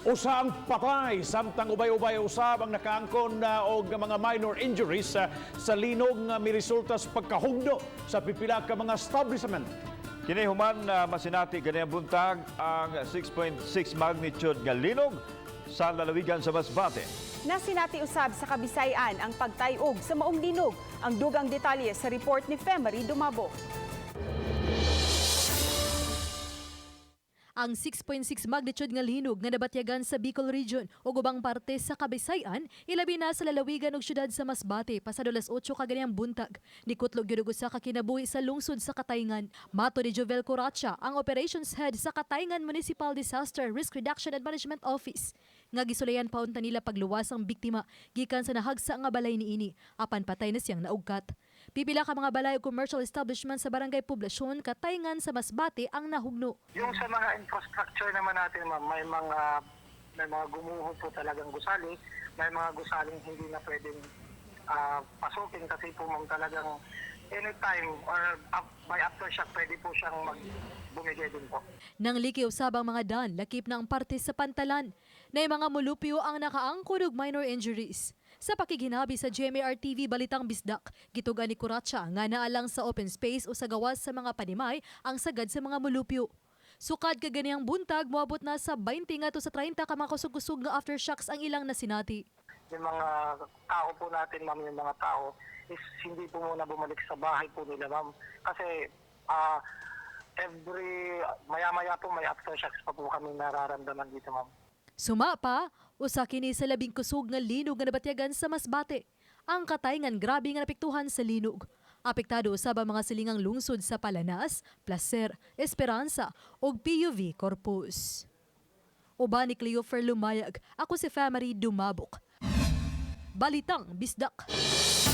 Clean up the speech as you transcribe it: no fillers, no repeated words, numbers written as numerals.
Usa ang patay samtang ubay-ubay usab ang nakaangkon og mga minor injuries sa linog nga miresulta sa pagkahugno sa pipila ka mga establishment. Kini human masinati ganyan buntag ang 6.6 magnitude nga linog sa lalawigan sa Masbate. Nasinati usab sa Kabisayan ang pagtayog sa maong linog. Ang dugang detalye sa report ni Femery Dumabo. Ang 6.6 magnitude nga linog nga nabatyagan sa Bicol Region o ubang parte sa Kabisayan, ilabi na sa lalawigan ug syudad sa Masbate pasado alas 8 kaganyang buntag. Nikutlog gyud usa ka kinabuhi sa lungsod sa Katayngan. Mato ni Jovel Coracha, ang operations head sa Katayngan Municipal Disaster Risk Reduction and Management Office, nga gisulayan paunta nila pagluwas ang biktima gikan sa nahagsa nga balay niini, apan patay na siyang naugkat. Pipila ka mga balay o commercial establishment sa barangay Poblasyon, Katayngan sa Masbate ang nahugno. Yung sa mga infrastructure naman natin, ma'am, may mga gumuho po talagang gusali, may mga gusaling hindi na pwedeng pasukin kasi po ma'am talagang anytime or by aftershock pwede po siyang bumigay din po. Nang liki usab ang mga dan, lakip na ang parte sa pantalan. Nay mga mulupyo ang nakaangkod og minor injuries. Sa pakiginabi sa GMAR TV Balitang Bisdak, gitugan ni Coracha nga naalang sa open space o sa gawas sa mga panimay ang sagad sa mga mulupyo. Sukad ka ganiyang buntag, moabot na sa 20 ngadto sa 30 ka mga kusog-kusog nga aftershocks ang ilang nasinati. Yung mga tao po natin, ma'am, yung mga tao is hindi po muna bumalik sa bahay po nila, ma'am. Kasi maya-maya po may aftershocks pa po kami nararamdaman dito, ma'am. Suma pa, usa kini sa labing kusog nga linog nga nabatyagan sa Masbate. Ang Katayngan grabe nga napektuhan sa linog. Apektado usab ang mga silingang lungsod sa Palanas, Placer, Esperanza ug PUV Corpus. Uban ni Cleofer Lumayag, ako si Femery Dumabok. Balitang Bisdak.